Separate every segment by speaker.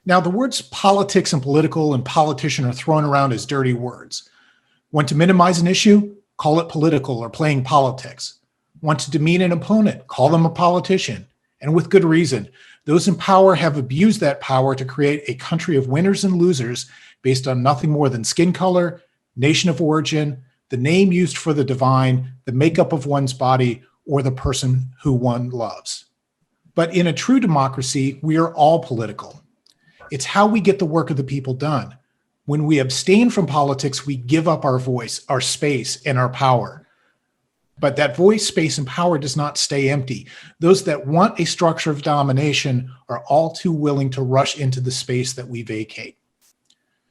Speaker 1: Now, the words politics and political and politician are thrown around as dirty words. Want to minimize an issue? Call it political or playing politics. Want to demean an opponent? Call them a politician. And with good reason. Those in power have abused that power to create a country of winners and losers based on nothing more than skin color, nation of origin, the name used for the divine, the makeup of one's body, or the person who one loves. But in a true democracy, we are all political. It's how we get the work of the people done. When we abstain from politics, we give up our voice, our space, and our power. But that voice, space, and power does not stay empty. Those that want a structure of domination are all too willing to rush into the space that we vacate.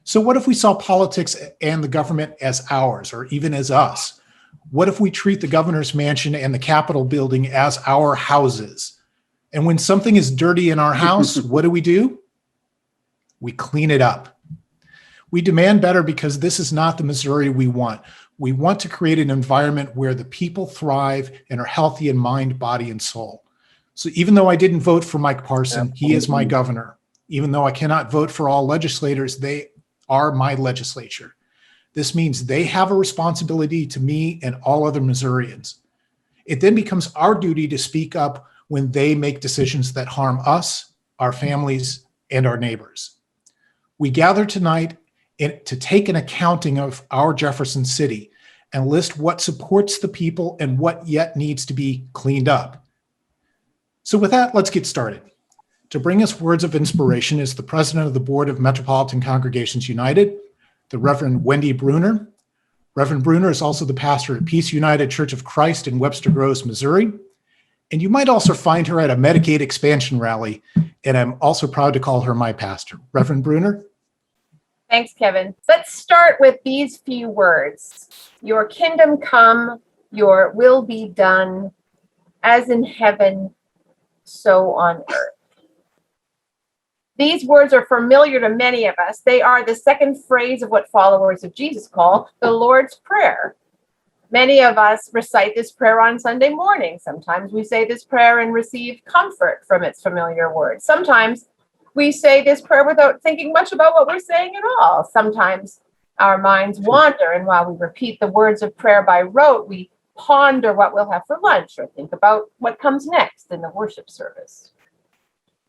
Speaker 1: So what if we saw politics and the government as ours, or even as us? What if we treat the governor's mansion and the Capitol building as our houses? And when something is dirty in our house, what do? We clean it up. We demand better because this is not the Missouri we want. We want to create an environment where the people thrive and are healthy in mind, body, and soul. So even though I didn't vote for Mike Parson, he is my governor. Even though I cannot vote for all legislators, they are my legislature. This means they have a responsibility to me and all other Missourians. It then becomes our duty to speak up when they make decisions that harm us, our families, and our neighbors. We gather tonight to take an accounting of our Jefferson City and list what supports the people and what yet needs to be cleaned up. So with that, let's get started. To bring us words of inspiration is the president of the Board of Metropolitan Congregations United, the Reverend Wendy Bruner. Reverend Bruner is also the pastor at Peace United Church of Christ in Webster Groves, Missouri. And you might also find her at a Medicaid expansion rally, and I'm also proud to call her my pastor. Reverend Bruner?
Speaker 2: Thanks, Kevin. Let's start with these few words. Your kingdom come, your will be done, as in heaven, so on earth. These words are familiar to many of us. They are the second phrase of what followers of Jesus call the Lord's Prayer. Many of us recite this prayer on Sunday morning. Sometimes we say this prayer and receive comfort from its familiar words. Sometimes we say this prayer without thinking much about what we're saying at all. Sometimes our minds wander, and while we repeat the words of prayer by rote, we ponder what we'll have for lunch or think about what comes next in the worship service.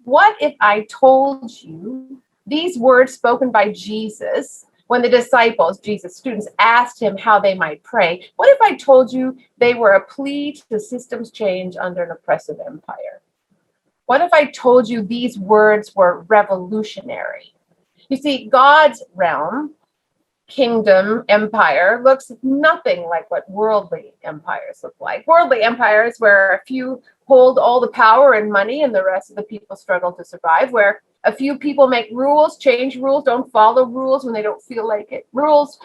Speaker 2: What if I told you these words spoken by Jesus when the disciples, Jesus' students, asked him how they might pray? What if I told you they were a plea to systems change under an oppressive empire? What if I told you these words were revolutionary? You see, God's realm, kingdom, empire looks nothing like what worldly empires look like. Worldly empires where a few hold all the power and money and the rest of the people struggle to survive, where a few people make rules, change rules, don't follow rules when they don't feel like it. Rules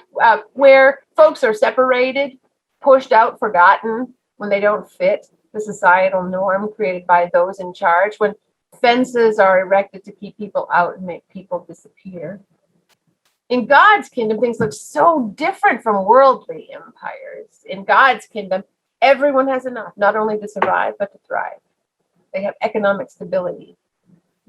Speaker 2: where folks are separated, pushed out, forgotten when they don't fit the societal norm created by those in charge, when fences are erected to keep people out and make people disappear. In God's kingdom, things look so different from worldly empires. In God's kingdom, everyone has enough, not only to survive, but to thrive. They have economic stability.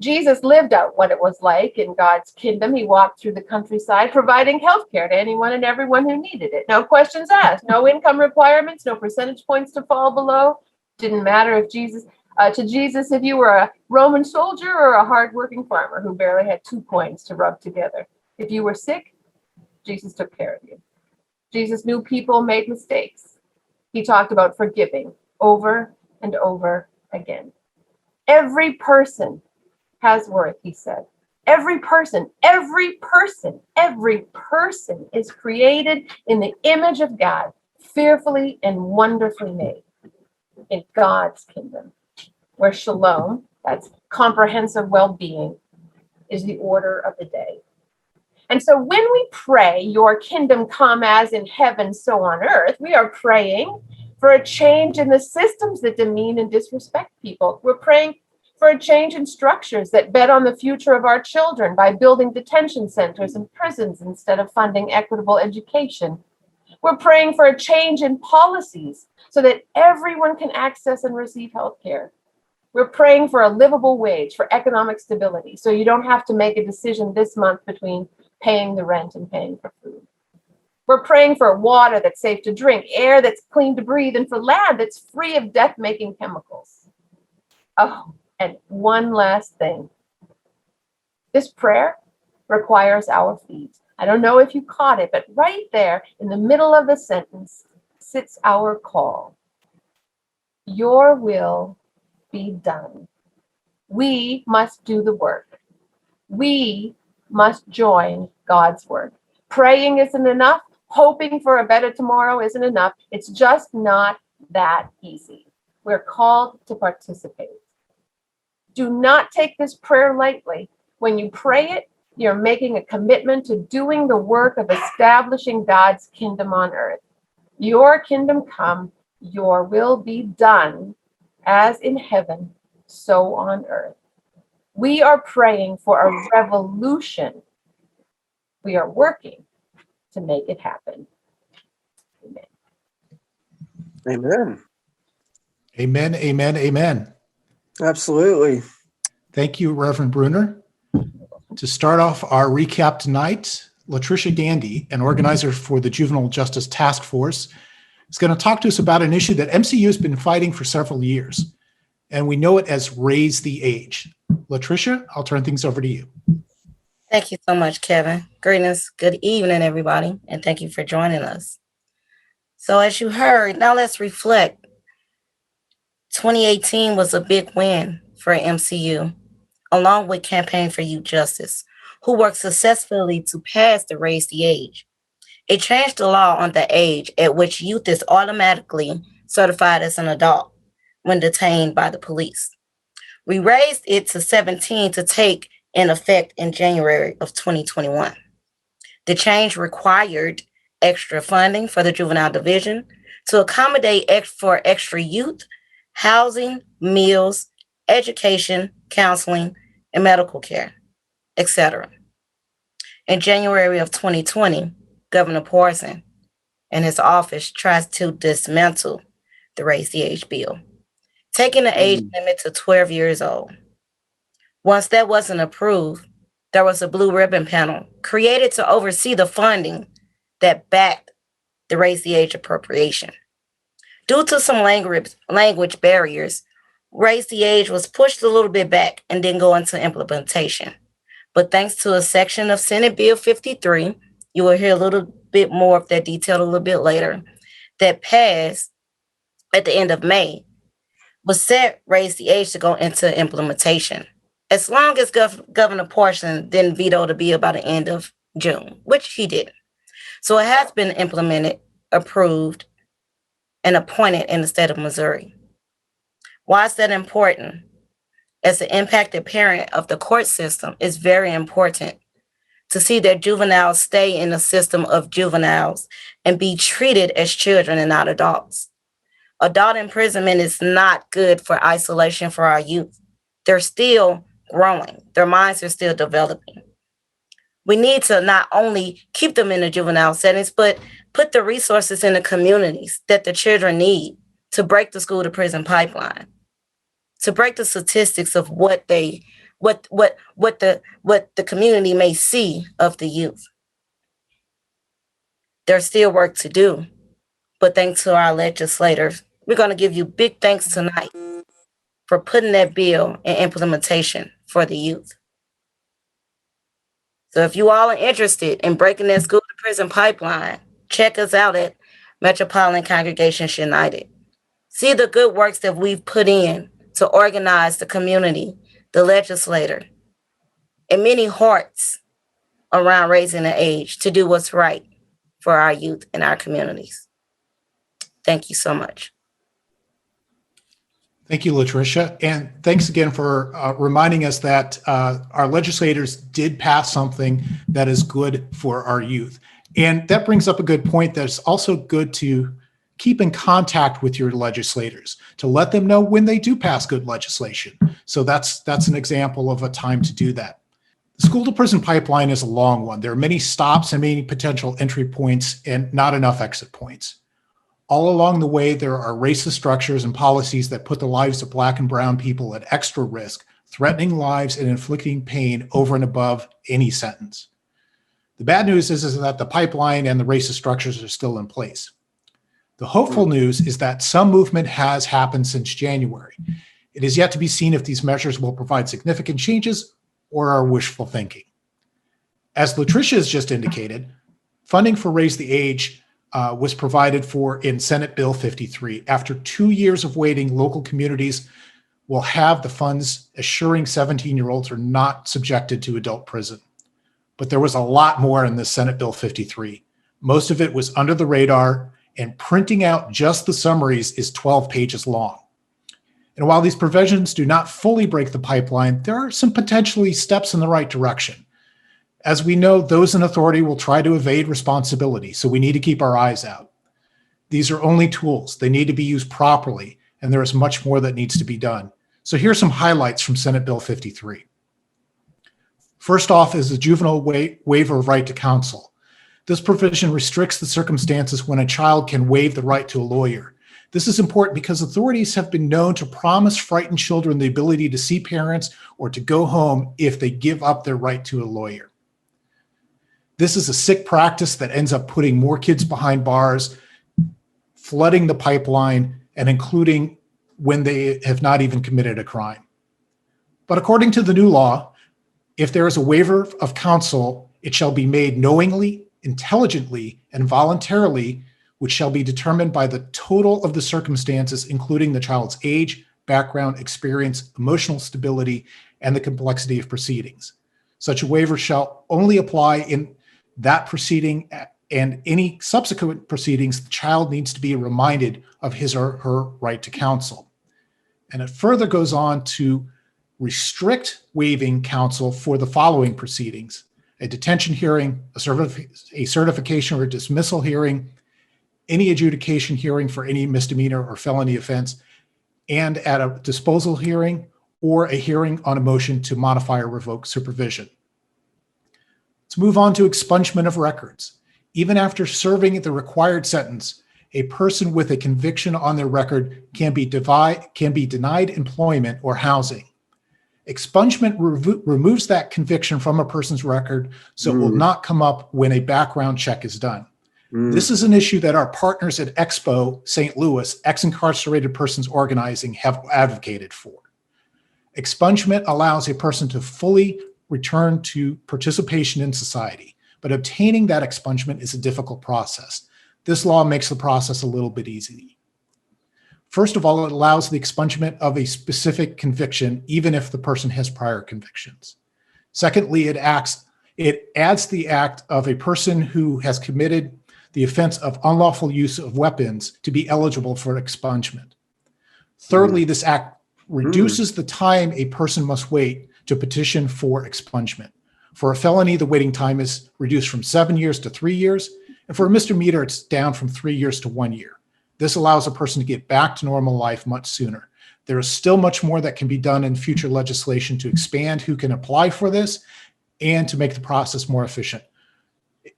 Speaker 2: Jesus lived out what it was like in God's kingdom. He walked through the countryside, providing healthcare to anyone and everyone who needed it. No questions asked, no income requirements, no percentage points to fall below. Didn't matter if if you were a Roman soldier or a hardworking farmer who barely had 2 coins to rub together. If you were sick, Jesus took care of you. Jesus knew people made mistakes. He talked about forgiving over and over again. Every person has worth, he said. Every person is created in the image of God, fearfully and wonderfully made. In God's kingdom, where shalom, that's comprehensive well-being, is the order of the day. And so when we pray, your kingdom come as in heaven, so on earth, we are praying for a change in the systems that demean and disrespect people. We're praying for a change in structures that bet on the future of our children by building detention centers and prisons instead of funding equitable education. We're praying for a change in policies so that everyone can access and receive health care. We're praying for a livable wage, for economic stability, so you don't have to make a decision this month between paying the rent and paying for food. We're praying for water that's safe to drink, air that's clean to breathe, and for land that's free of death-making chemicals. Oh, and one last thing. This prayer requires our feet. I don't know if you caught it, but right there in the middle of the sentence sits our call. Your will be done. We must do the work. We must join God's work. Praying isn't enough. Hoping for a better tomorrow isn't enough. It's just not that easy. We're called to participate. Do not take this prayer lightly. When you pray it, you're making a commitment to doing the work of establishing God's kingdom on earth. Your kingdom come, your will be done, as in heaven, so on earth. We are praying for a revolution. We are working to make it happen. Amen.
Speaker 3: Amen.
Speaker 1: Amen, amen, amen.
Speaker 3: Absolutely.
Speaker 1: Thank you, Reverend Bruner. To start off our recap tonight, Latricia Gandy, an organizer for the Juvenile Justice Task Force, is going to talk to us about an issue that MCU has been fighting for several years, and we know it as Raise the Age. Latricia, I'll turn things over to you.
Speaker 4: Thank you so much, Kevin. Greetings. Good evening, everybody, and thank you for joining us. So as you heard, now let's reflect. 2018 was a big win for MCU, along with Campaign for Youth Justice, who worked successfully to pass the Raise the Age. It changed the law on the age at which youth is automatically certified as an adult when detained by the police. We raised it to 17 to take in effect in January of 2021. The change required extra funding for the juvenile division to accommodate for extra youth, housing, meals, education, counseling, and medical care, etc. In January of 2020, Governor Parson and his office tries to dismantle the Raise the Age bill, taking the age limit to 12 years old. Once that wasn't approved, there was a blue ribbon panel created to oversee the funding that backed the Raise the Age appropriation. Due to some language barriers, Raise the Age was pushed a little bit back and didn't go into implementation. But thanks to a section of Senate Bill 53, you will hear a little bit more of that detail a little bit later, that passed at the end of May, was set Raise the Age to go into implementation, as long as Governor Parson didn't veto the bill by the end of June, which he did. So it has been implemented, approved, and appointed in the state of Missouri. Why is that important? As an impacted parent of the court system, it's very important to see that juveniles stay in the system of juveniles and be treated as children and not adults. Adult imprisonment is not good for isolation for our youth. They're still growing. Their minds are still developing. We need to not only keep them in the juvenile settings, but put the resources in the communities that the children need to break the school to prison pipeline, to break the statistics of what the community may see of the youth. There's still work to do, but thanks to our legislators, we're going to give you big thanks tonight for putting that bill in implementation for the youth. So if you all are interested in breaking that school to prison pipeline, check us out at Metropolitan Congregations United. See the good works that we've put in to organize the community, the legislator, and many hearts around raising the age to do what's right for our youth and our communities. Thank you so much.
Speaker 1: Thank you, Latricia. And thanks again for reminding us that our legislators did pass something that is good for our youth. And that brings up a good point that it's also good to keep in contact with your legislators, to let them know when they do pass good legislation. So that's an example of a time to do that. The school to prison pipeline is a long one. There are many stops and many potential entry points and not enough exit points. All along the way, there are racist structures and policies that put the lives of Black and brown people at extra risk, threatening lives and inflicting pain over and above any sentence. The bad news is that the pipeline and the racist structures are still in place. The hopeful news is that some movement has happened since January. It is yet to be seen if these measures will provide significant changes or are wishful thinking. As Latricia has just indicated, funding for Raise the Age was provided for in Senate Bill 53. After 2 years of waiting, local communities will have the funds assuring 17-year-olds are not subjected to adult prison. But there was a lot more in this Senate Bill 53. Most of it was under the radar, and printing out just the summaries is 12 pages long. And while these provisions do not fully break the pipeline, there are some potentially steps in the right direction. As we know, those in authority will try to evade responsibility, so we need to keep our eyes out. These are only tools. They need to be used properly, and there is much more that needs to be done. So here's some highlights from Senate Bill 53. First off is the juvenile waiver of right to counsel. This provision restricts the circumstances when a child can waive the right to a lawyer. This is important because authorities have been known to promise frightened children the ability to see parents or to go home if they give up their right to a lawyer. This is a sick practice that ends up putting more kids behind bars, flooding the pipeline, and including when they have not even committed a crime. But according to the new law, if there is a waiver of counsel, it shall be made knowingly, intelligently, and voluntarily, which shall be determined by the total of the circumstances, including the child's age, background, experience, emotional stability, and the complexity of proceedings. Such a waiver shall only apply in that proceeding, and any subsequent proceedings, the child needs to be reminded of his or her right to counsel. And it further goes on to restrict waiving counsel for the following proceedings: a detention hearing, a certification or dismissal hearing, any adjudication hearing for any misdemeanor or felony offense, and at a disposal hearing or a hearing on a motion to modify or revoke supervision. Let's move on to expungement of records. Even after serving the required sentence, a person with a conviction on their record can be denied employment or housing. Expungement removes that conviction from a person's record, so it will not come up when a background check is done. This is an issue that our partners at Expo St. Louis, Ex-Incarcerated Persons Organizing, have advocated for. Expungement allows a person to fully return to participation in society, but obtaining that expungement is a difficult process. This law makes the process a little bit easy. First of all, it allows the expungement of a specific conviction, even if the person has prior convictions. Secondly, it adds the act of a person who has committed the offense of unlawful use of weapons to be eligible for expungement. Thirdly, this act reduces the time a person must wait to petition for expungement. For a felony, the waiting time is reduced from 7 years to 3 years, and for a misdemeanor, it's down from 3 years to 1 year. This allows a person to get back to normal life much sooner. There is still much more that can be done in future legislation to expand who can apply for this and to make the process more efficient.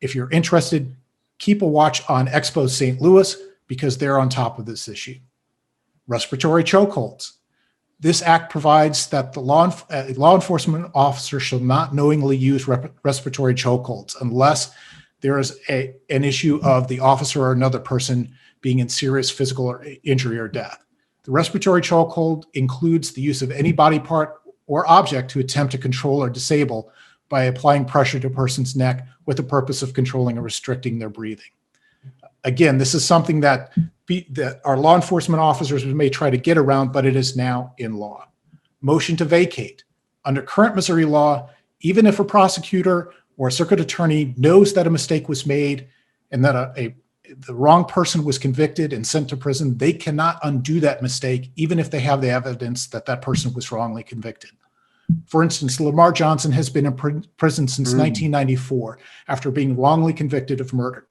Speaker 1: If you're interested, keep a watch on Expo St. Louis because they're on top of this issue. Respiratory chokeholds. This act provides that the law enforcement officer shall not knowingly use respiratory chokeholds unless there is an issue of the officer or another person being in serious physical injury or death. The respiratory chokehold includes the use of any body part or object to attempt to control or disable by applying pressure to a person's neck with the purpose of controlling or restricting their breathing. Again, this is something that our law enforcement officers may try to get around, but it is now in law. Motion to vacate. Under current Missouri law, even if a prosecutor or a circuit attorney knows that a mistake was made and that the wrong person was convicted and sent to prison, they cannot undo that mistake, even if they have the evidence that that person was wrongly convicted. For instance, Lamar Johnson has been in prison since 1994 after being wrongly convicted of murder.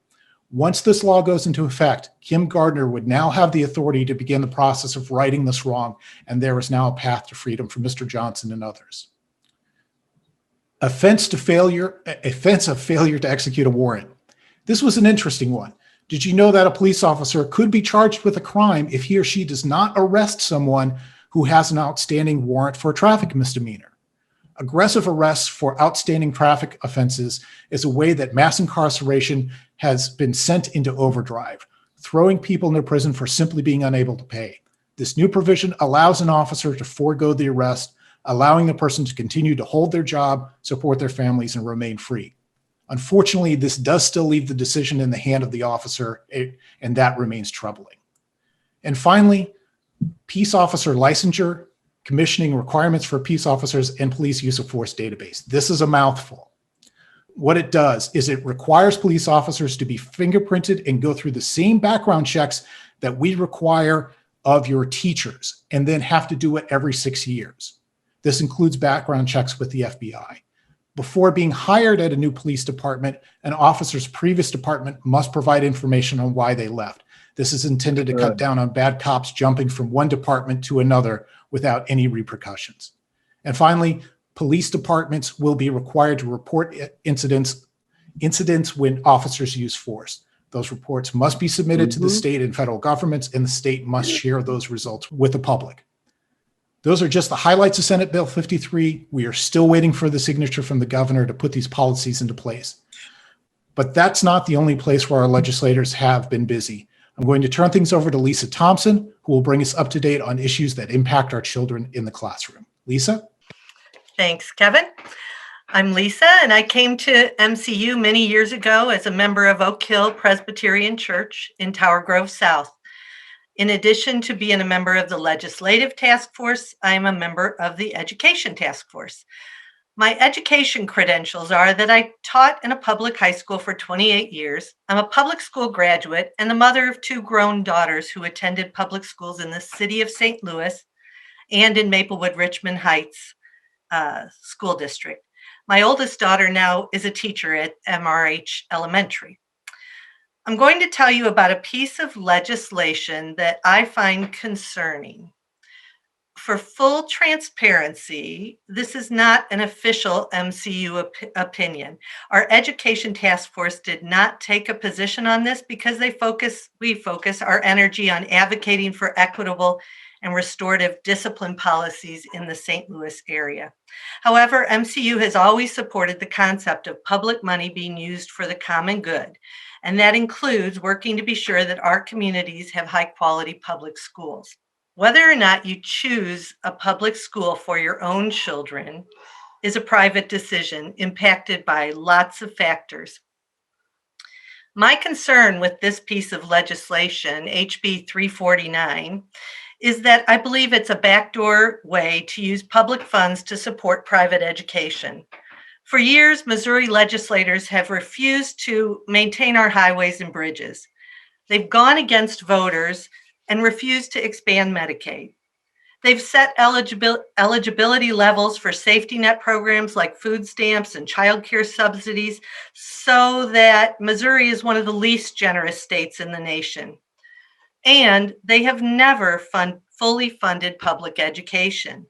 Speaker 1: Once this law goes into effect, Kim Gardner would now have the authority to begin the process of righting this wrong, and there is now a path to freedom for Mr. Johnson and others. Offense of failure to execute a warrant. This was an interesting one. Did you know that a police officer could be charged with a crime if he or she does not arrest someone who has an outstanding warrant for a traffic misdemeanor? Aggressive arrests for outstanding traffic offenses is a way that mass incarceration has been sent into overdrive, throwing people into prison for simply being unable to pay. This new provision allows an officer to forego the arrest, allowing the person to continue to hold their job, support their families, and remain free. Unfortunately, this does still leave the decision in the hand of the officer, and that remains troubling. And finally, peace officer licensure, commissioning requirements for peace officers, and police use of force database. This is a mouthful. What it does is it requires police officers to be fingerprinted and go through the same background checks that we require of your teachers, and then have to do it every 6 years. This includes background checks with the FBI. Before being hired at a new police department, an officer's previous department must provide information on why they left. This is intended to cut down on bad cops jumping from one department to another without any repercussions. And finally, police departments will be required to report incidents when officers use force. Those reports must be submitted to the state and federal governments, and the state must share those results with the public. Those are just the highlights of Senate Bill 53. We are still waiting for the signature from the governor to put these policies into place. But that's not the only place where our legislators have been busy. I'm going to turn things over to Lisa Thompson, who will bring us up to date on issues that impact our children in the classroom. Lisa?
Speaker 5: Thanks, Kevin. I'm Lisa, and I came to MCU many years ago as a member of Oak Hill Presbyterian Church in Tower Grove South. In addition to being a member of the Legislative Task Force, I am a member of the Education Task Force. My education credentials are that I taught in a public high school for 28 years. I'm a public school graduate and the mother of 2 grown daughters who attended public schools in the city of St. Louis and in Maplewood-Richmond Heights School District. My oldest daughter now is a teacher at MRH Elementary. I'm going to tell you about a piece of legislation that I find concerning. For full transparency, this is not an official MCU opinion. Our Education Task Force did not take a position on this because we focus our energy on advocating for equitable and restorative discipline policies in the St. Louis area. However, MCU has always supported the concept of public money being used for the common good, and that includes working to be sure that our communities have high-quality public schools. Whether or not you choose a public school for your own children is a private decision impacted by lots of factors. My concern with this piece of legislation, HB 349, is that I believe it's a backdoor way to use public funds to support private education. For years, Missouri legislators have refused to maintain our highways and bridges. They've gone against voters and refused to expand Medicaid. They've set eligibility levels for safety net programs like food stamps and child care subsidies so that Missouri is one of the least generous states in the nation. And they have never fully funded public education.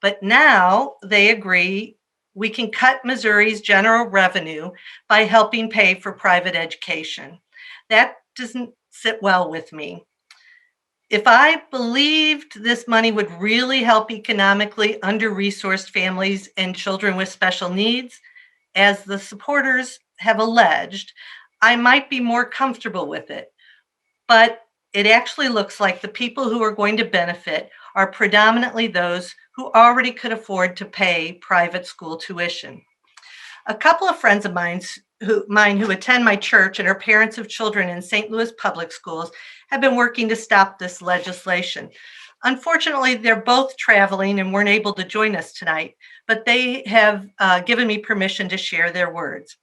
Speaker 5: But now they agree we can cut Missouri's general revenue by helping pay for private education. That doesn't sit well with me. If I believed this money would really help economically under-resourced families and children with special needs, as the supporters have alleged, I might be more comfortable with it. But it actually looks like the people who are going to benefit are predominantly those who already could afford to pay private school tuition. A couple of friends of mine who attend my church and are parents of children in St. Louis public schools have been working to stop this legislation. Unfortunately, they're both traveling and weren't able to join us tonight, but they have given me permission to share their words.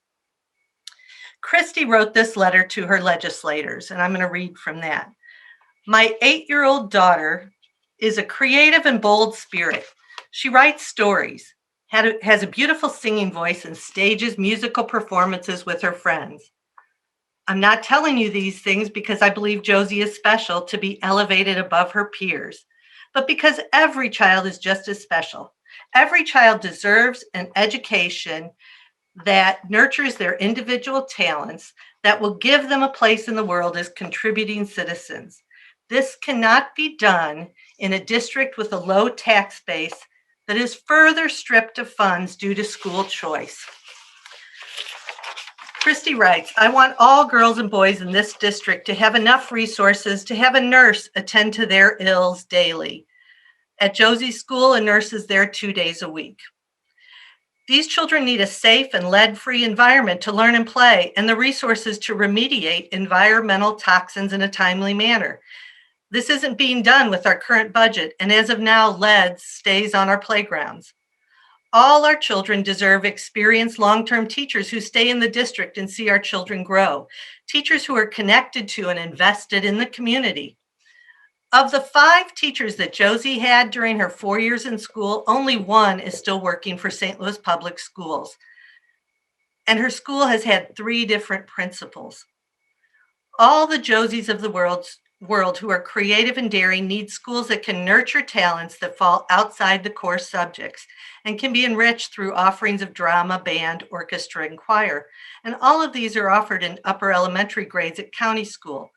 Speaker 5: Christy wrote this letter to her legislators, and I'm going to read from that. My 8-year-old daughter is a creative and bold spirit. She writes stories, has a beautiful singing voice, and stages musical performances with her friends. I'm not telling you these things because I believe Josie is special to be elevated above her peers, but because every child is just as special. Every child deserves an education that nurtures their individual talents that will give them a place in the world as contributing citizens. This cannot be done in a district with a low tax base that is further stripped of funds due to school choice. Christy writes, I want all girls and boys in this district to have enough resources to have a nurse attend to their ills daily. At Josie's school, a nurse is there 2 days a week. These children need a safe and lead-free environment to learn and play, and the resources to remediate environmental toxins in a timely manner. This isn't being done with our current budget, and as of now, lead stays on our playgrounds. All our children deserve experienced long-term teachers who stay in the district and see our children grow, teachers who are connected to and invested in the community. Of the 5 teachers that Josie had during her 4 years in school, only 1 is still working for St. Louis Public Schools. And her school has had 3 different principals. All the Josies of the world who are creative and daring need schools that can nurture talents that fall outside the core subjects and can be enriched through offerings of drama, band, orchestra, and choir. And all of these are offered in upper elementary grades at county school.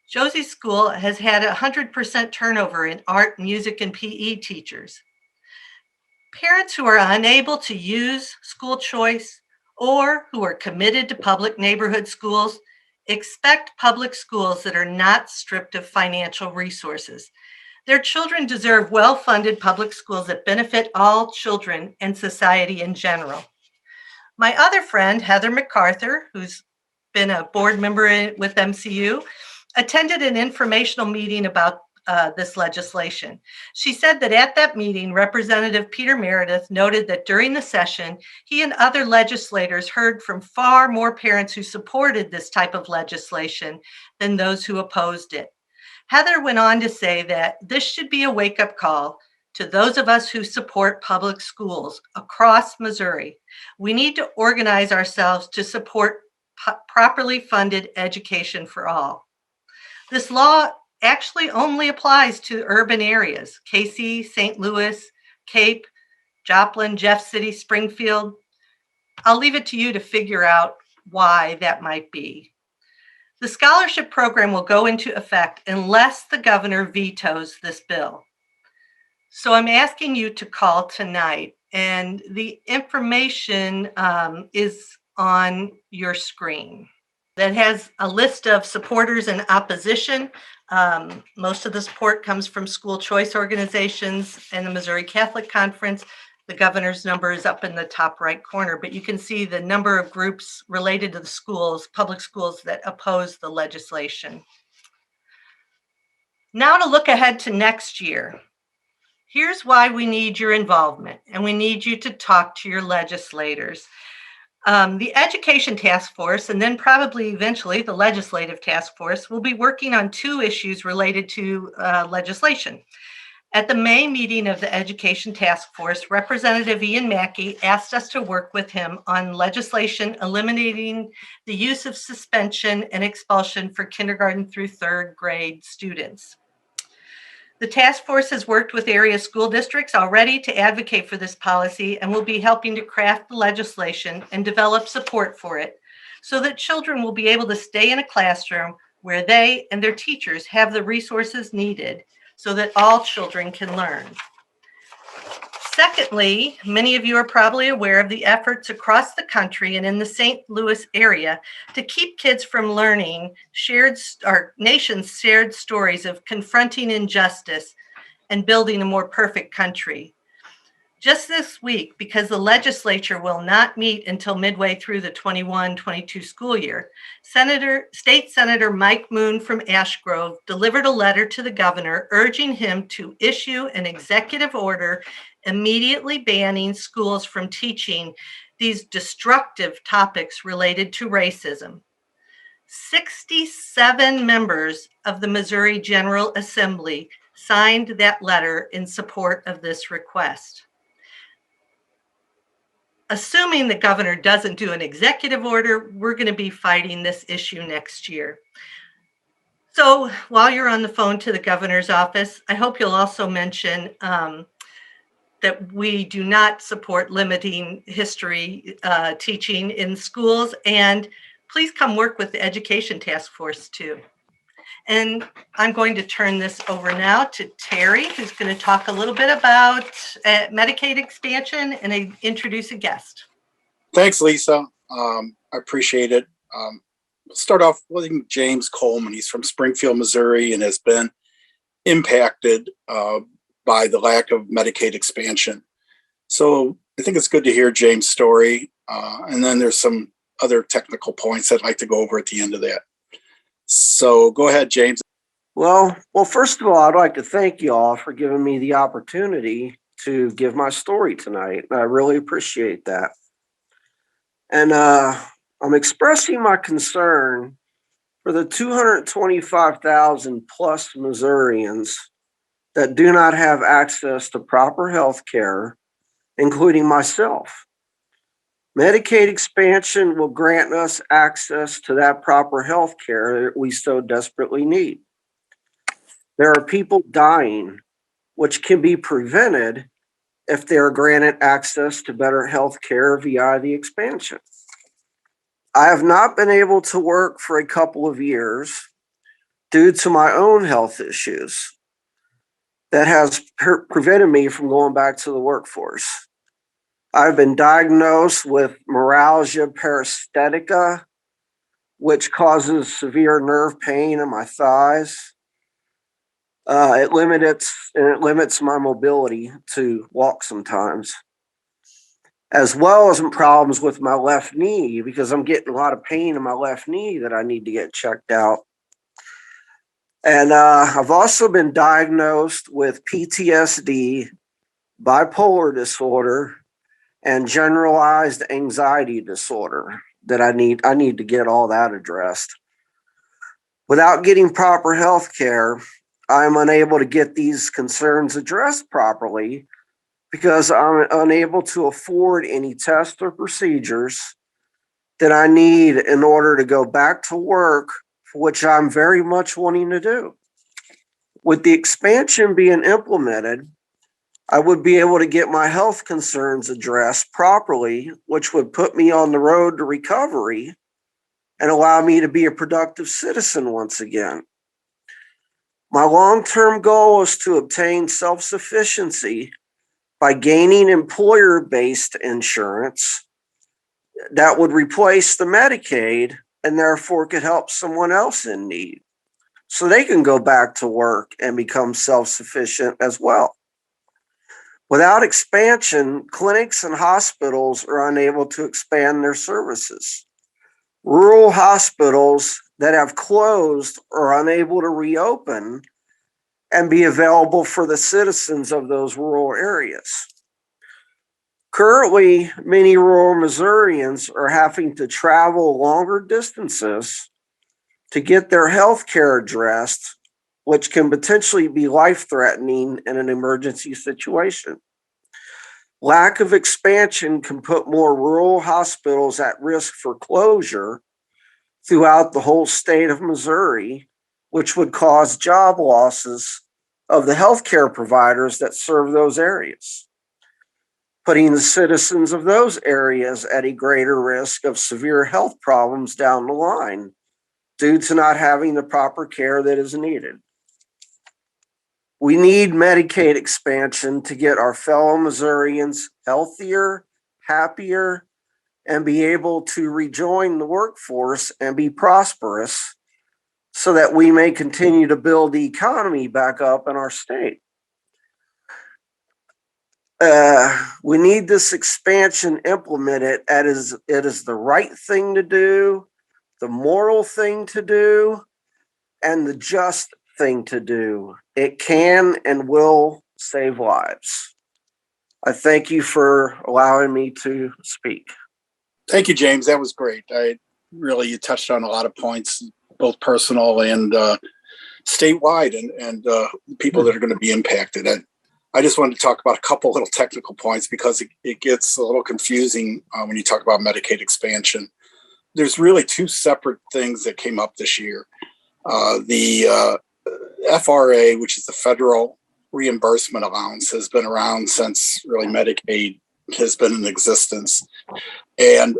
Speaker 5: Josie's school has had 100% turnover in art, music, and PE teachers. Parents who are unable to use school choice or who are committed to public neighborhood schools expect public schools that are not stripped of financial resources. Their children deserve well-funded public schools that benefit all children and society in general. My other friend, Heather MacArthur, who's been a board member with MCU, attended an informational meeting about this legislation. She said that at that meeting, Representative Peter Meredith noted that during the session, he and other legislators heard from far more parents who supported this type of legislation than those who opposed it. Heather went on to say that this should be a wake-up call to those of us who support public schools across Missouri. We need to organize ourselves to support properly funded education for all. This law actually only applies to urban areas, Casey, St. Louis, Cape, Joplin, Jeff City, Springfield. I'll leave it to you to figure out why that might be. The scholarship program will go into effect unless the governor vetoes this bill. So I'm asking you to call tonight, and the information is on your screen. That has a list of supporters and opposition. Most of the support comes from school choice organizations and the Missouri Catholic Conference. The governor's number is up in the top right corner, but you can see the number of groups related to the schools, public schools, that oppose the legislation. Now to look ahead to next year. Here's why we need your involvement, and we need you to talk to your legislators. The Education Task Force, and then probably eventually the Legislative Task Force, will be working on 2 issues related to legislation. At the May meeting of the Education Task Force, Representative Ian Mackey asked us to work with him on legislation eliminating the use of suspension and expulsion for kindergarten through 3rd grade students. The task force has worked with area school districts already to advocate for this policy and will be helping to craft the legislation and develop support for it so that children will be able to stay in a classroom where they and their teachers have the resources needed so that all children can learn. Secondly, many of you are probably aware of the efforts across the country and in the St. Louis area to keep kids from learning our nation's shared stories of confronting injustice and building a more perfect country. Just this week, because the legislature will not meet until midway through the 21-22 school year, State Senator Mike Moon from Ash Grove delivered a letter to the governor urging him to issue an executive order immediately banning schools from teaching these destructive topics related to racism. 67 members of the Missouri General Assembly signed that letter in support of this request. Assuming the governor doesn't do an executive order, we're going to be fighting this issue next year. So while you're on the phone to the governor's office, I hope you'll also mention that that we do not support limiting history teaching in schools. And please come work with the Education Task Force too. And I'm going to turn this over now to Terry, who's going to talk a little bit about Medicaid expansion and introduce a guest.
Speaker 6: Thanks, Lisa. I appreciate it. We'll start off with James Coleman. He's from Springfield, Missouri, and has been impacted by the lack of Medicaid expansion. So I think it's good to hear James' story. And then there's some other technical points I'd like to go over at the end of that. So go ahead, James.
Speaker 3: Well, first of all, I'd like to thank you all for giving me the opportunity to give my story tonight. I really appreciate that. And I'm expressing my concern for the 225,000 plus Missourians that do not have access to proper health care, including myself. Medicaid expansion will grant us access to that proper health care that we so desperately need. There are people dying, which can be prevented if they are granted access to better health care via the expansion. I have not been able to work for a couple of years due to my own health issues that has prevented me from going back to the workforce. I've been diagnosed with myalgia paresthetica, which causes severe nerve pain in my thighs. It limits my mobility to walk sometimes, as well as some problems with my left knee because I'm getting a lot of pain in my left knee that I need to get checked out. And I've also been diagnosed with PTSD, bipolar disorder, and generalized anxiety disorder that I need to get all that addressed. Without getting proper health care, I'm unable to get these concerns addressed properly because I'm unable to afford any tests or procedures that I need in order to go back to work, which I'm very much wanting to do. With the expansion being implemented, I would be able to get my health concerns addressed properly, which would put me on the road to recovery and allow me to be a productive citizen once again. My long-term goal is to obtain self-sufficiency by gaining employer-based insurance that would replace the Medicaid and therefore could help someone else in need so they can go back to work and become self-sufficient as well. Without expansion, clinics and hospitals are unable to expand their services. Rural hospitals that have closed are unable to reopen and be available for the citizens of those rural areas. Currently, many rural Missourians are having to travel longer distances to get their health care addressed, which can potentially be life-threatening in an emergency situation. Lack of expansion can put more rural hospitals at risk for closure throughout the whole state of Missouri, which would cause job losses of the healthcare providers that serve those areas, putting the citizens of those areas at a greater risk of severe health problems down the line due to not having the proper care that is needed. We need Medicaid expansion to get our fellow Missourians healthier, happier, and be able to rejoin the workforce and be prosperous so that we may continue to build the economy back up in our state. We need this expansion implemented. It is the right thing to do, the moral thing to do, and the just thing to do. It can and will save lives. I thank you for allowing me to speak.
Speaker 6: Thank you, James. That was great. You touched on a lot of points, both personal and statewide, and people that are going to be impacted. I just wanted to talk about a couple little technical points because it gets a little confusing when you talk about Medicaid expansion. There's really two separate things that came up this year. The FRA, which is the Federal reimbursement allowance has been around since really Medicaid has been in existence. And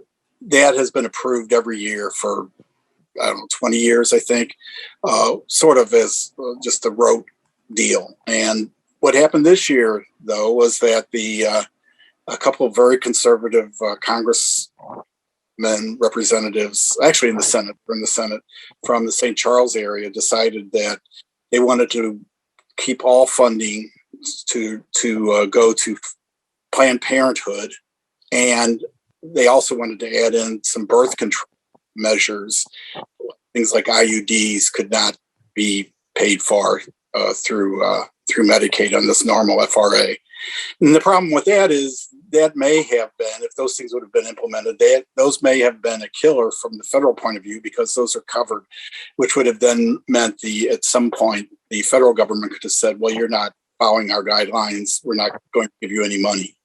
Speaker 6: that has been approved every year for, I don't know, 20 years, I think, sort of as just a rote deal. And what happened this year, though, was that a couple of very conservative congressmen, representatives, actually in the Senate, from the St. Charles area, decided that they wanted to keep all funding to go to Planned Parenthood, and they also wanted to add in some birth control measures. Things like IUDs could not be paid for through Medicaid on this normal FRA. And the problem with that is that may have been, if those things would have been implemented, those may have been a killer from the federal point of view, because those are covered, which would have then meant at some point the federal government could have said, well, you're not following our guidelines, we're not going to give you any money.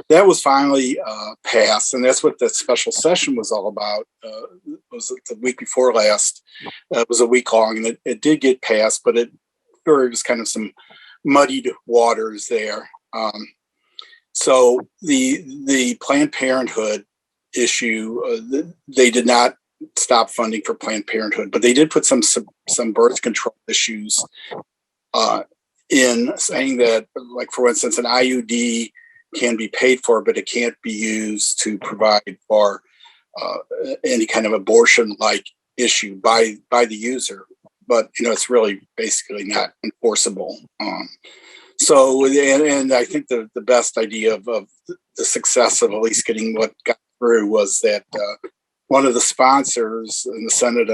Speaker 6: That was finally passed, and that's what the special session was all about. It was the week before last. It was a week long, and it did get passed, but there was kind of some muddied waters there. So the Planned Parenthood issue, they did not stop funding for Planned Parenthood, but they did put some birth control issues in, saying that, like, for instance, an IUD can be paid for, but it can't be used to provide for any kind of abortion-like issue by the user. But, it's really basically not enforceable. So, and I think the best idea of the success of at least getting what got through was that one of the sponsors in the Senate,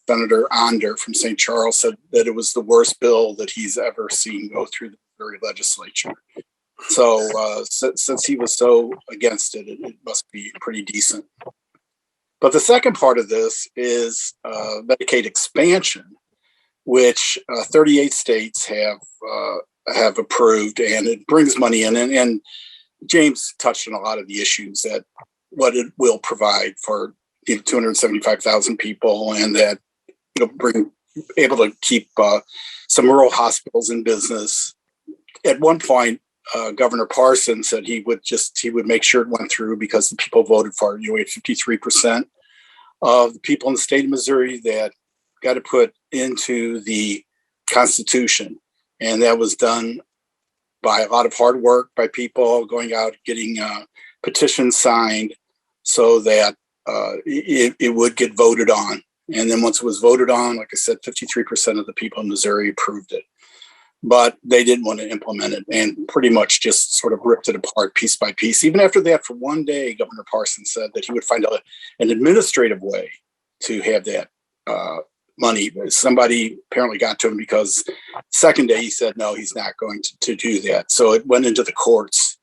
Speaker 6: Senator Onder from St. Charles, said that it was the worst bill that he's ever seen go through the Missouri legislature. So since he was so against it, it must be pretty decent. But the second part of this is Medicaid expansion, which 38 states have approved, and it brings money in. And James touched on a lot of the issues that what it will provide for 275,000 people, and that it'll able to keep some rural hospitals in business. At one point, Governor Parson said he would make sure it went through because the people voted for it. We had 53% of the people in the state of Missouri that got to put into the Constitution. And that was done by a lot of hard work by people going out, getting petitions signed so that it would get voted on. And then once it was voted on, like I said, 53% of the people in Missouri approved it. But they didn't want to implement it and pretty much just sort of ripped it apart piece by piece. Even after that, for one day, Governor Parson said that he would find an administrative way to have that money. Somebody apparently got to him, because second day he said, no, he's not going to do that. So it went into the courts.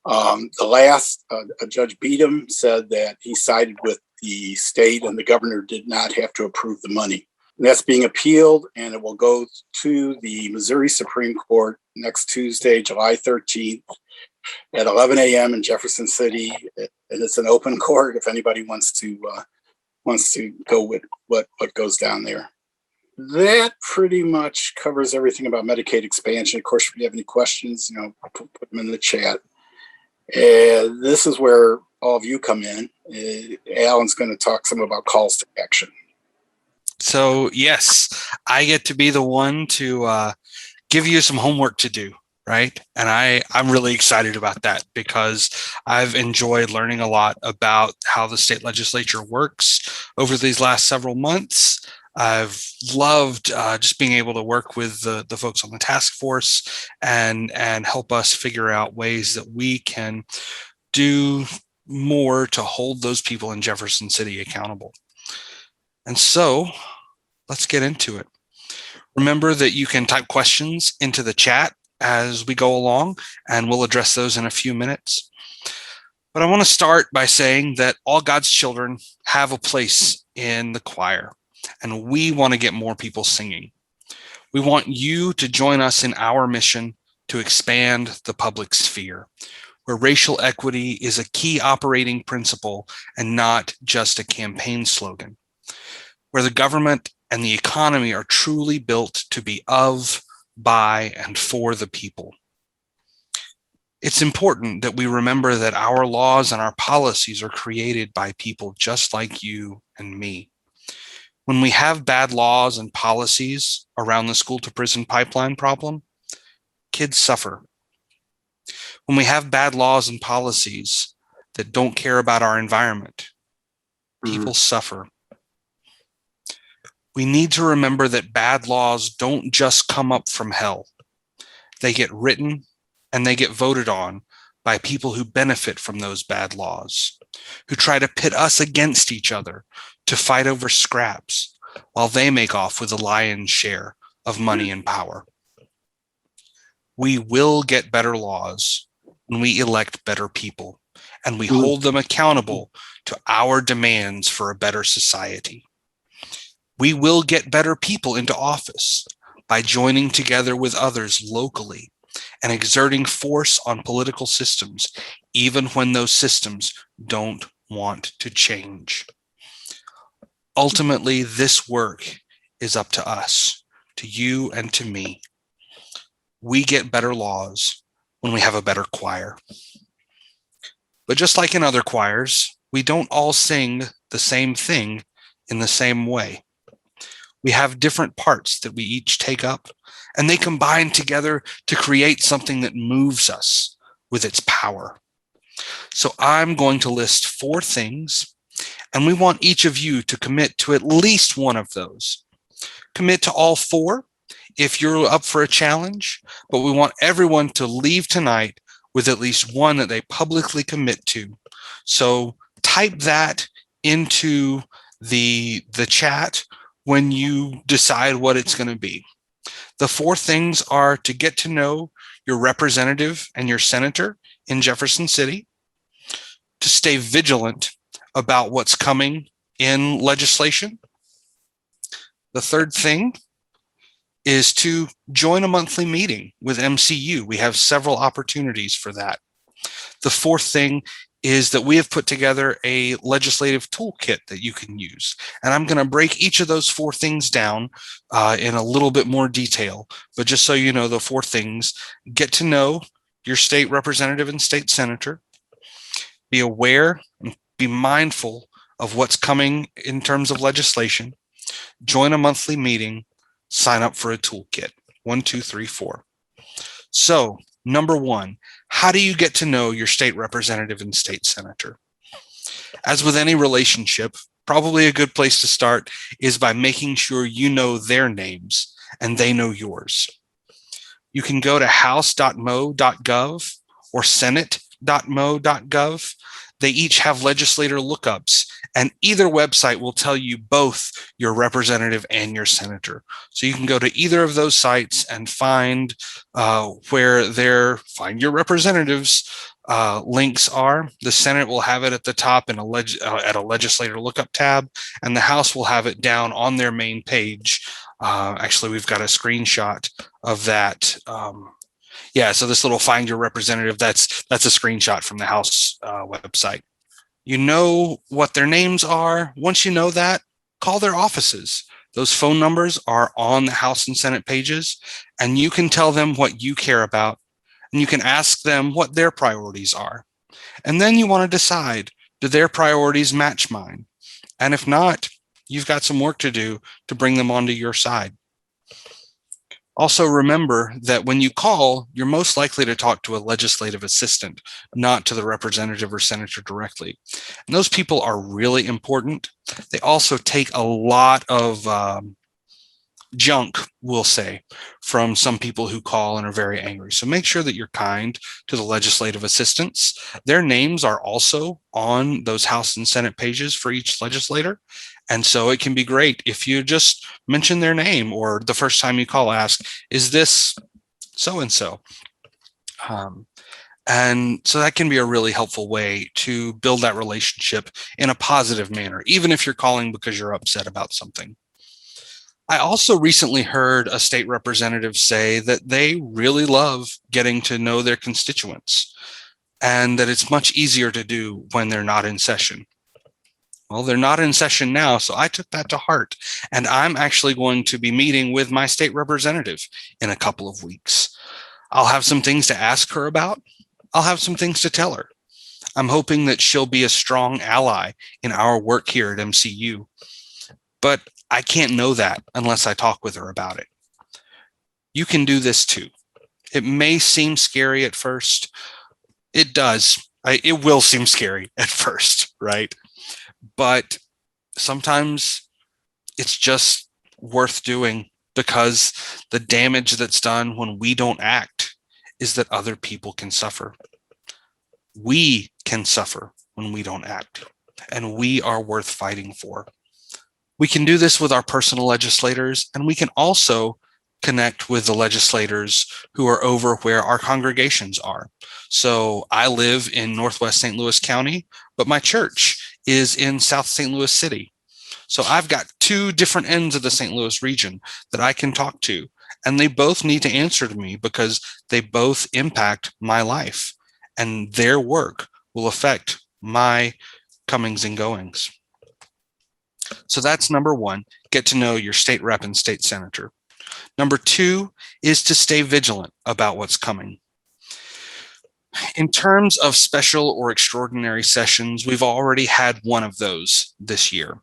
Speaker 6: The last, Judge Beadham said that he sided with the state and the governor did not have to approve the money. And that's being appealed, and it will go to the Missouri Supreme Court next Tuesday, July 13th at 11 a.m. in Jefferson City. And it's an open court if anybody wants to go with what goes down there. That pretty much covers everything about Medicaid expansion. Of course, if you have any questions, put them in the chat. And this is where all of you come in. Alan's going to talk some about calls to action.
Speaker 7: So yes, I get to be the one to give you some homework to do, right? And I'm really excited about that because I've enjoyed learning a lot about how the state legislature works over these last several months. I've loved just being able to work with the folks on the task force and help us figure out ways that we can do more to hold those people in Jefferson City accountable. And so let's get into it. Remember that you can type questions into the chat as we go along, and we'll address those in a few minutes. But I want to start by saying that all God's children have a place in the choir, and we want to get more people singing. We want you to join us in our mission to expand the public sphere, where racial equity is a key operating principle and not just a campaign slogan, where the government and the economy are truly built to be of, by and for the people. It's important that we remember that our laws and our policies are created by people just like you and me. When we have bad laws and policies around the school to prison pipeline problem, kids suffer. When we have bad laws and policies that don't care about our environment, people suffer. We need to remember that bad laws don't just come up from hell. They get written and they get voted on by people who benefit from those bad laws, who try to pit us against each other to fight over scraps while they make off with the lion's share of money and power. We will get better laws when we elect better people and we hold them accountable to our demands for a better society. We will get better people into office by joining together with others locally and exerting force on political systems, even when those systems don't want to change. Ultimately, this work is up to us, to you and to me. We get better laws when we have a better choir. But just like in other choirs, we don't all sing the same thing in the same way. We have different parts that we each take up, and they combine together to create something that moves us with its power. So I'm going to list 4 things, and we want each of you to commit to at least one of those. Commit to all 4 if you're up for a challenge, but we want everyone to leave tonight with at least one that they publicly commit to. So type that into the chat when you decide what it's going to be. The 4 things are to get to know your representative and your senator in Jefferson City, to stay vigilant about what's coming in legislation. The 3rd thing is to join a monthly meeting with MCU. We have several opportunities for that. The 4th thing is that we have put together a legislative toolkit that you can use. And I'm going to break each of those 4 things down in a little bit more detail. But just so you know, the 4 things: get to know your state representative and state senator, be aware and be mindful of what's coming in terms of legislation, join a monthly meeting, sign up for a toolkit. 1, 2, 3, 4. So, number 1, how do you get to know your state representative and state senator? As with any relationship, probably a good place to start is by making sure you know their names and they know yours. You can go to house.mo.gov or senate.mo.gov. They each have legislator lookups, and either website will tell you both your representative and your senator. So you can go to either of those sites and find where their Find Your Representatives links are. The Senate will have it at the top in at a legislator lookup tab, and the House will have it down on their main page. Actually, we've got a screenshot of that. So this little Find Your Representative, that's a screenshot from the House website. You know what their names are. Once you know that, call their offices. Those phone numbers are on the House and Senate pages, and you can tell them what you care about, and you can ask them what their priorities are. And then you want to decide, do their priorities match mine? And if not, you've got some work to do to bring them onto your side. Also remember that when you call, you're most likely to talk to a legislative assistant, not to the representative or senator directly. And those people are really important. They also take a lot of junk, we'll say, from some people who call and are very angry. So make sure that you're kind to the legislative assistants. Their names are also on those House and Senate pages for each legislator. And so it can be great if you just mention their name, or the first time you call, ask, is this so-and-so? And so that can be a really helpful way to build that relationship in a positive manner, even if you're calling because you're upset about something. I also recently heard a state representative say that they really love getting to know their constituents, and that it's much easier to do when they're not in session. Well, they're not in session now, so I took that to heart. And I'm actually going to be meeting with my state representative in a couple of weeks. I'll have some things to ask her about. I'll have some things to tell her. I'm hoping that she'll be a strong ally in our work here at MCU. But I can't know that unless I talk with her about it. You can do this too. It may seem scary at first. It does. It will seem scary at first, right? But sometimes it's just worth doing, because the damage that's done when we don't act is that other people can suffer. We can suffer when we don't act, and we are worth fighting for. We can do this with our personal legislators, and we can also connect with the legislators who are over where our congregations are. So I live in Northwest St. Louis County, but my church is in South St. Louis City. So I've got two different ends of the St. Louis region that I can talk to, and they both need to answer to me because they both impact my life, and their work will affect my comings and goings. So that's number one, get to know your state rep and state senator. Number two is to stay vigilant about what's coming. In terms of special or extraordinary sessions, we've already had one of those this year.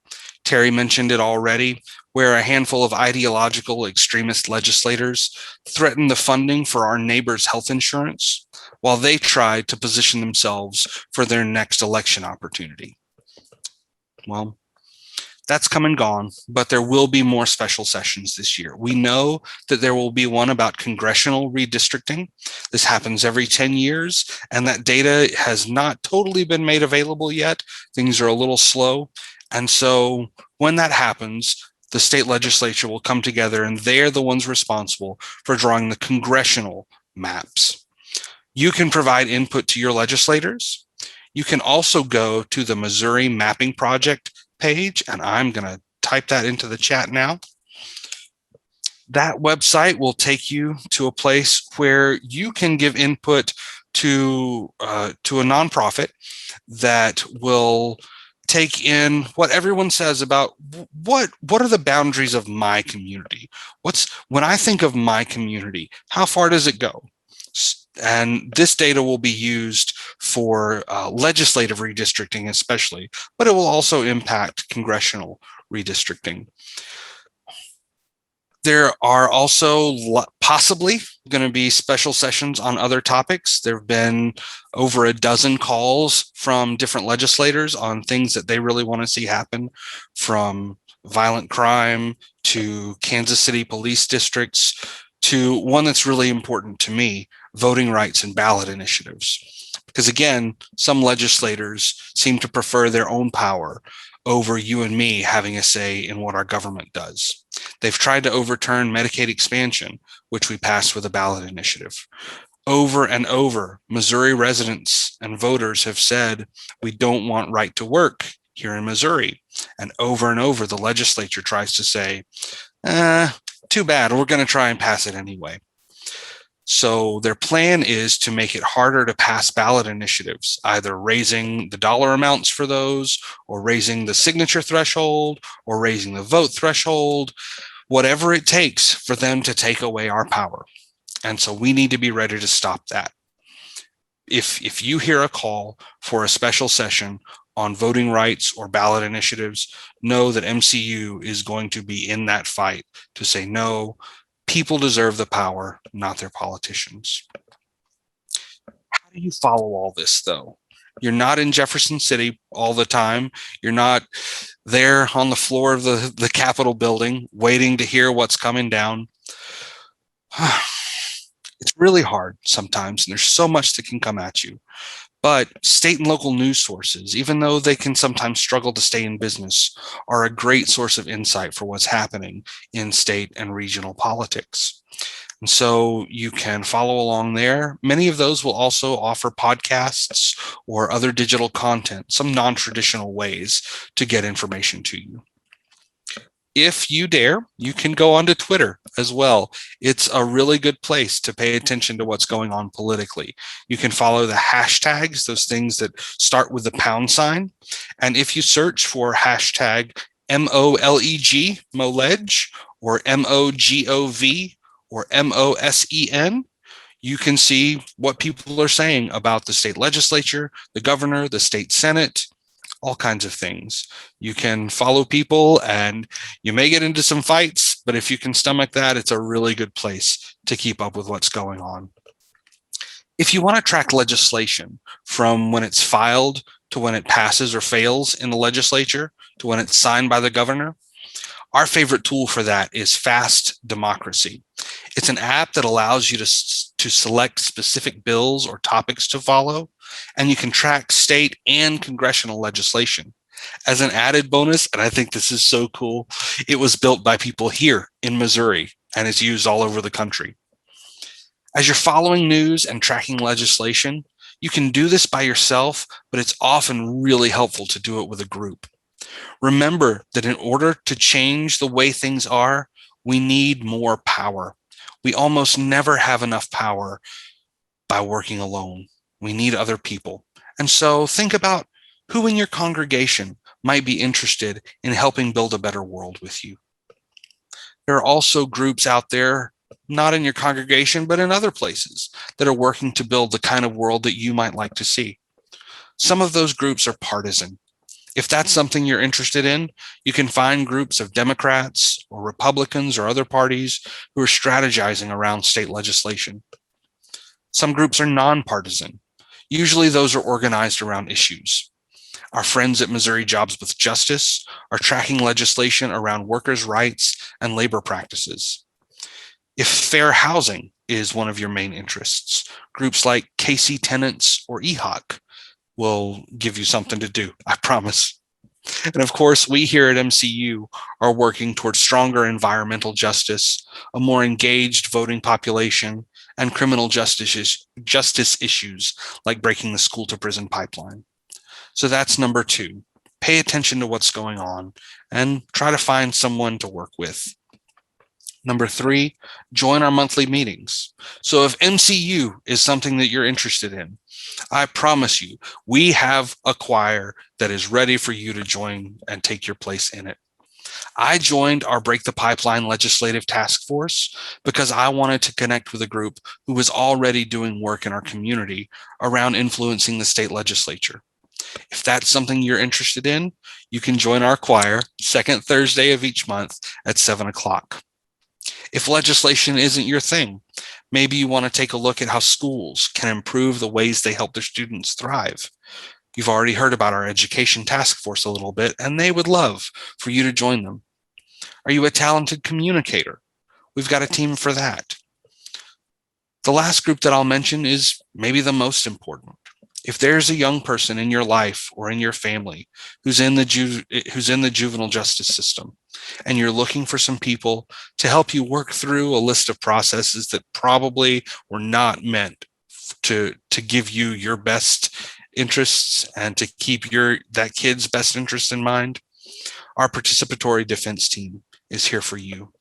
Speaker 7: Terry mentioned it already, where a handful of ideological extremist legislators threatened the funding for our neighbors' health insurance while they tried to position themselves for their next election opportunity. Well, that's come and gone, but there will be more special sessions this year. We know that there will be one about congressional redistricting. This happens every 10 years, and that data has not totally been made available yet. Things are a little slow. And so when that happens, the state legislature will come together, and they're the ones responsible for drawing the congressional maps. You can provide input to your legislators. You can also go to the Missouri Mapping Project page, and I'm going to type that into the chat now. That website will take you to a place where you can give input to a nonprofit that will take in what everyone says about what are the boundaries of my community. When I think of my community, how far does it go? And this data will be used for legislative redistricting especially, but it will also impact congressional redistricting. There are also possibly going to be special sessions on other topics. There have been over a dozen calls from different legislators on things that they really want to see happen, from violent crime to Kansas City police districts to one that's really important to me, voting rights and ballot initiatives. Because again, some legislators seem to prefer their own power over you and me having a say in what our government does. They've tried to overturn Medicaid expansion, which we passed with a ballot initiative. Over and over, Missouri residents and voters have said, we don't want right to work here in Missouri. And over, the legislature tries to say, too bad, we're going to try and pass it anyway. So their plan is to make it harder to pass ballot initiatives, either raising the dollar amounts for those, or raising the signature threshold, or raising the vote threshold, whatever it takes for them to take away our power. And so we need to be ready to stop that. If you hear a call for a special session on voting rights or ballot initiatives, know that MCU is going to be in that fight to say, no, people deserve the power, not their politicians. How do you follow all this, though? You're not in Jefferson City all the time. You're not there on the floor of the Capitol building waiting to hear what's coming down. It's really hard sometimes, and there's so much that can come at you. But state and local news sources, even though they can sometimes struggle to stay in business, are a great source of insight for what's happening in state and regional politics. And so you can follow along there. Many of those will also offer podcasts or other digital content, some non-traditional ways to get information to you. if you dare, you can go onto Twitter as well. It's a really good place to pay attention to what's going on politically. You can follow the hashtags, those things that start with the pound sign. And if you search for hashtag MOLEG, MOLEG, or MOGOV, or MOSEN, you can see what people are saying about the state legislature, the governor, the state senate, all kinds of things. You can follow people and you may get into some fights, but if you can stomach that, it's a really good place to keep up with what's going on. If you want to track legislation from when it's filed to when it passes or fails in the legislature to when it's signed by the governor, our favorite tool for that is Fast Democracy. It's an app that allows you to select specific bills or topics to follow, and you can track state and congressional legislation. As an added bonus, and I think this is so cool, it was built by people here in Missouri and is used all over the country. As you're following news and tracking legislation, you can do this by yourself, but it's often really helpful to do it with a group. Remember that in order to change the way things are, we need more power. We almost never have enough power by working alone. We need other people. And so think about who in your congregation might be interested in helping build a better world with you. There are also groups out there, not in your congregation, but in other places that are working to build the kind of world that you might like to see. Some of those groups are partisan. If that's something you're interested in, you can find groups of Democrats or Republicans or other parties who are strategizing around state legislation. Some groups are nonpartisan. Usually those are organized around issues. Our friends at Missouri Jobs with Justice are tracking legislation around workers' rights and labor practices. If fair housing is one of your main interests, groups like KC Tenants or EHOC will give you something to do, I promise. And of course, we here at MCU are working towards stronger environmental justice, a more engaged voting population, and criminal justice issues like breaking the school to prison pipeline. So that's number 2. Pay attention to what's going on and try to find someone to work with. Number 3, join our monthly meetings. So if MCU is something that you're interested in, I promise you, we have a choir that is ready for you to join and take your place in it. I joined our Break the Pipeline Legislative Task Force because I wanted to connect with a group who was already doing work in our community around influencing the state legislature. If that's something you're interested in, you can join our choir second Thursday of each month at 7 o'clock. If legislation isn't your thing, maybe you want to take a look at how schools can improve the ways they help their students thrive. You've already heard about our education task force a little bit, and they would love for you to join them. Are you a talented communicator? We've got a team for that. The last group that I'll mention is maybe the most important. If there's a young person in your life or in your family who's in the juvenile justice system, and you're looking for some people to help you work through a list of processes that probably were not meant to give you your best interests and to keep that kid's best interest in mind, our participatory defense team is here for you.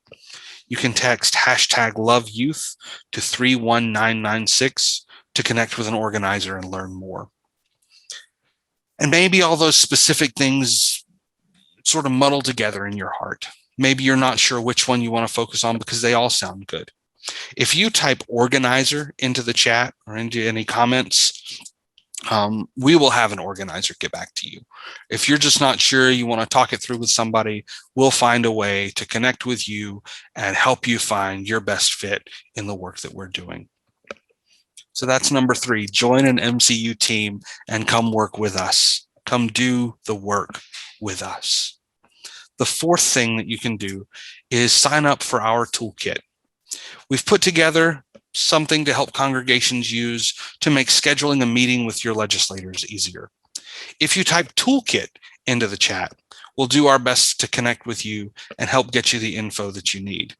Speaker 7: You can text #LoveYouth to 31996 to connect with an organizer and learn more. And maybe all those specific things sort of muddle together in your heart. Maybe you're not sure which one you want to focus on because they all sound good. If you type organizer into the chat or into any comments, we will have an organizer get back to you. If you're just not sure, you want to talk it through with somebody, we'll find a way to connect with you and help you find your best fit in the work that we're doing. So that's number 3, join an MCU team and come work with us. Come do the work with us. The 4th thing that you can do is sign up for our toolkit. We've put together something to help congregations use to make scheduling a meeting with your legislators easier. If you type toolkit into the chat, we'll do our best to connect with you and help get you the info that you need.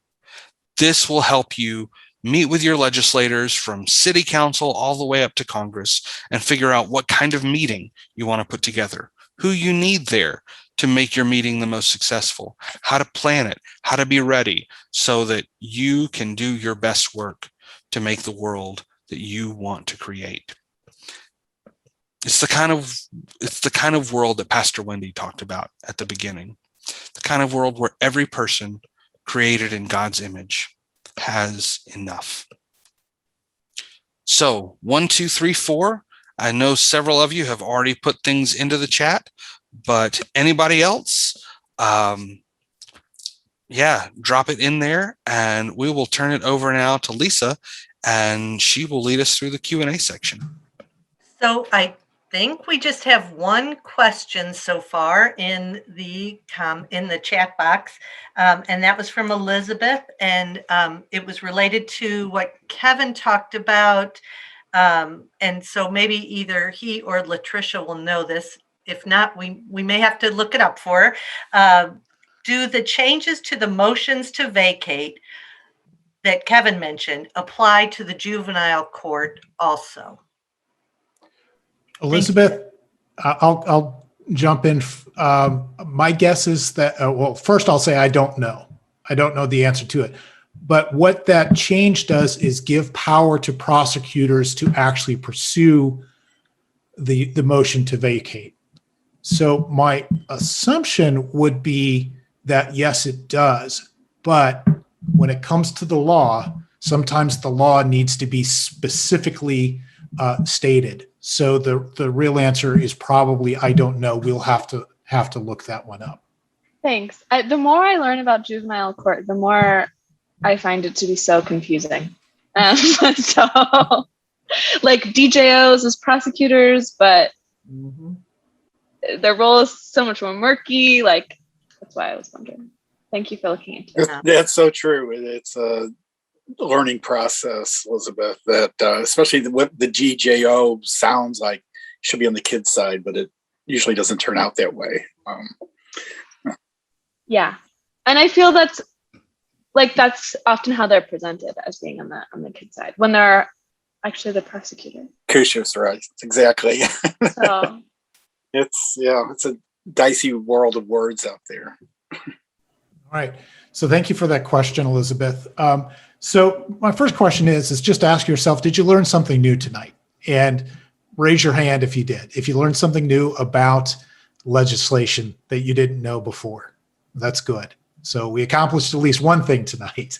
Speaker 7: This will help you meet with your legislators from city council all the way up to Congress and figure out what kind of meeting you want to put together, who you need there to make your meeting the most successful, how to plan it, how to be ready so that you can do your best work to make the world that you want to create. It's the kind of world that Pastor Wendy talked about at the beginning, the kind of world where every person created in God's image has enough. So 1, 2, 3, 4. I know several of you have already put things into the chat, but anybody else, drop it in there, and we will turn it over now to Lisa, and she will lead us through the Q&A section.
Speaker 5: So I think we just have one question so far in the chat box, and that was from Elizabeth, and it was related to what Kevin talked about, and so maybe either he or Latricia will know this. If not, we may have to look it up for her. Do the changes to the motions to vacate that Kevin mentioned apply to the juvenile court also?
Speaker 1: Elizabeth, I'll jump in. My guess is that, well, first I'll say I don't know. I don't know the answer to it. But what that change does is give power to prosecutors to actually pursue the motion to vacate. So my assumption would be that, yes, it does. But when it comes to the law, sometimes the law needs to be specifically stated. So the real answer is probably I don't know. We'll have to look that one up.
Speaker 8: Thanks. The more I learn about juvenile court, the more I find it to be so confusing. So, like DJOs as prosecutors, but their role is so much more murky. Like, that's why I was wondering. Thank you for looking into it.
Speaker 6: That's so true. It's a learning process, Elizabeth, that especially what the GJO sounds like should be on the kid's side, but it usually doesn't turn out that way.
Speaker 8: Yeah. And I feel that's often how they're presented, as being on the kid's side when they're actually the prosecutor.
Speaker 6: Kushus, right? Exactly.
Speaker 8: So
Speaker 6: it's a dicey world of words out there.
Speaker 1: All right. So thank you for that question, Elizabeth. So my first question is just ask yourself, did you learn something new tonight? And raise your hand if you did. If you learned something new about legislation that you didn't know before, that's good. So we accomplished at least one thing tonight.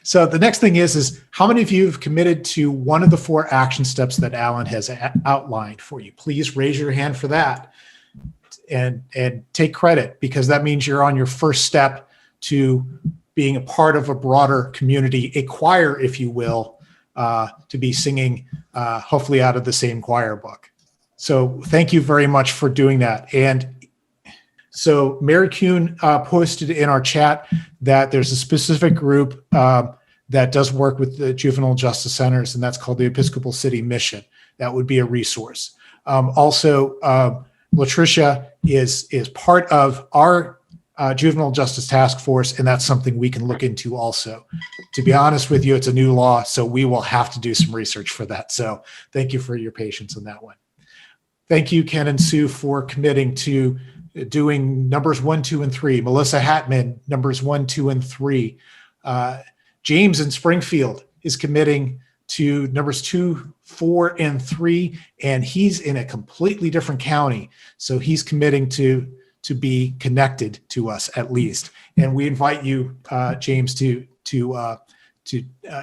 Speaker 1: So the next thing is how many of you have committed to one of the 4 action steps that Alan has outlined for you? Please raise your hand for that and take credit, because that means you're on your first step to being a part of a broader community, a choir, if you will, to be singing hopefully out of the same choir book. So thank you very much for doing that. And so Mary Kuhn posted in our chat that there's a specific group that does work with the juvenile justice centers, and that's called the Episcopal City Mission. That would be a resource. Also, Latricia is part of our juvenile justice task force, and that's something we can look into also. To be honest with you, it's a new law, so we will have to do some research for that. So thank you for your patience on that one. Thank you, Ken and Sue, for committing to doing numbers 1, 2, and 3. Melissa Hatman, numbers 1, 2, and 3. James in Springfield is committing to numbers 2, 4, and 3, and he's in a completely different county. So he's committing to be connected to us at least. And we invite you, James, to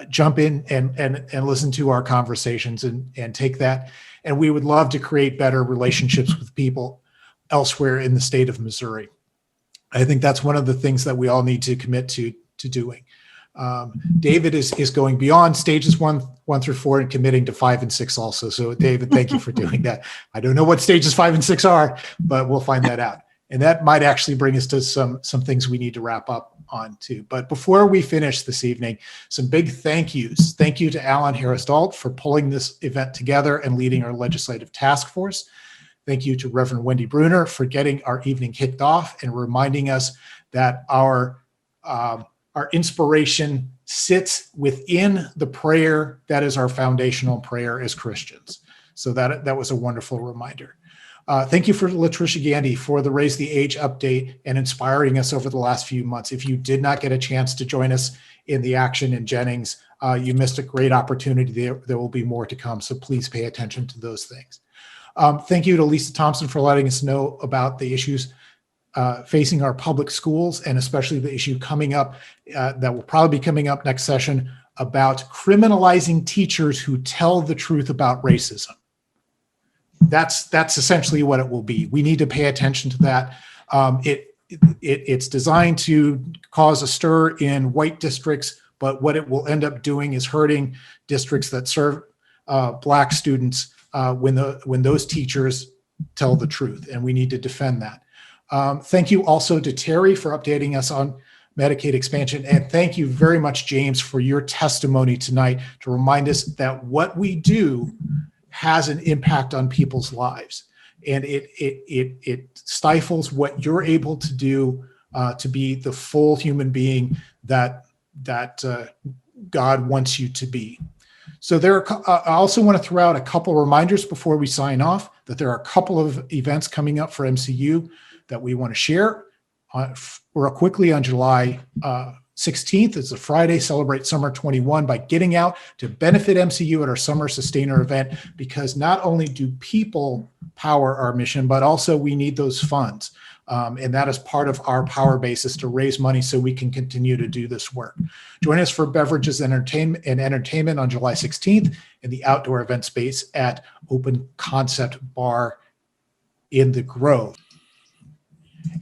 Speaker 1: jump in and listen to our conversations and take that. And we would love to create better relationships with people elsewhere in the state of Missouri. I think that's one of the things that we all need to commit to doing. David is going beyond stages 1 through 4 and committing to 5 and 6 also. So David, thank you for doing that. I don't know what stages 5 and 6 are, but we'll find that out. And that might actually bring us to some things we need to wrap up on too. But before we finish this evening, some big thank yous. Thank you to Alan Harris-Dalt for pulling this event together and leading our legislative task force. Thank you to Reverend Wendy Bruner for getting our evening kicked off and reminding us that our inspiration sits within the prayer that is our foundational prayer as Christians. So that was a wonderful reminder. Thank you for Latricia Gandy for the Raise the Age update and inspiring us over the last few months. If you did not get a chance to join us in the action in Jennings, you missed a great opportunity. There will be more to come, so please pay attention to those things. Thank you to Lisa Thompson for letting us know about the issues facing our public schools, and especially the issue coming up that will probably be coming up next session about criminalizing teachers who tell the truth about racism. That's essentially what it will be. We need to pay attention to that. It's designed to cause a stir in white districts, but what it will end up doing is hurting districts that serve Black students when those teachers tell the truth, and we need to defend that. Thank you also to Terry for updating us on Medicaid expansion, and thank you very much, James, for your testimony tonight to remind us that what we do has an impact on people's lives, and it stifles what you're able to do to be the full human being that God wants you to be. So I also want to throw out a couple reminders before we sign off that there are a couple of events coming up for MCU that we want to share. Real quickly, on July 16th, it's a Friday, Celebrate Summer 21 by getting out to benefit MCU at our Summer Sustainer event, because not only do people power our mission, but also we need those funds. And that is part of our power basis to raise money so we can continue to do this work. Join us for beverages and entertainment on July 16th in the outdoor event space at Open Concept Bar in the Grove.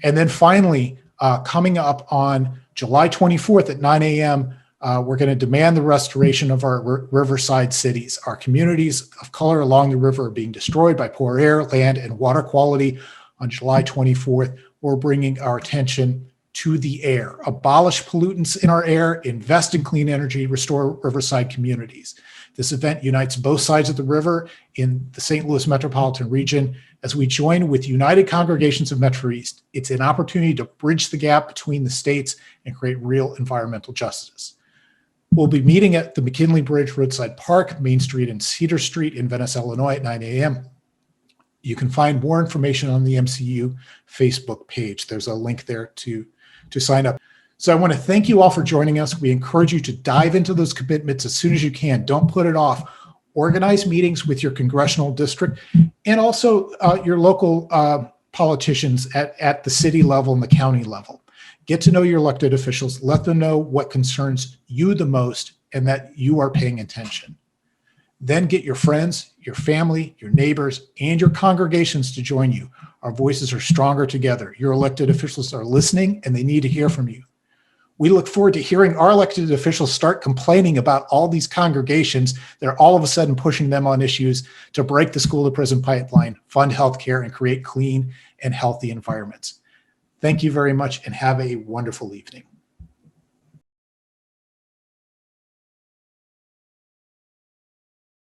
Speaker 1: And then finally, coming up on July 24th at 9 a.m., we're going to demand the restoration of our riverside cities. Our communities of color along the river are being destroyed by poor air, land, and water quality. On July 24th, we're bringing our attention to the air. Abolish pollutants in our air, invest in clean energy, restore riverside communities. This event unites both sides of the river in the St. Louis metropolitan region as we join with United Congregations of Metro East. It's an opportunity to bridge the gap between the states and create real environmental justice. We'll be meeting at the McKinley Bridge Roadside Park, Main Street and Cedar Street in Venice, Illinois at 9 a.m. You can find more information on the MCU Facebook page. There's a link there to sign up. So I want to thank you all for joining us. We encourage you to dive into those commitments as soon as you can. Don't put it off. Organize meetings with your congressional district and also your local politicians at the city level and the county level. Get to know your elected officials. Let them know what concerns you the most and that you are paying attention. Then get your friends, your family, your neighbors, and your congregations to join you. Our voices are stronger together. Your elected officials are listening and they need to hear from you. We look forward to hearing our elected officials start complaining about all these congregations that are all of a sudden pushing them on issues to break the school to prison pipeline, fund healthcare, and create clean and healthy environments. Thank you very much and have a wonderful evening.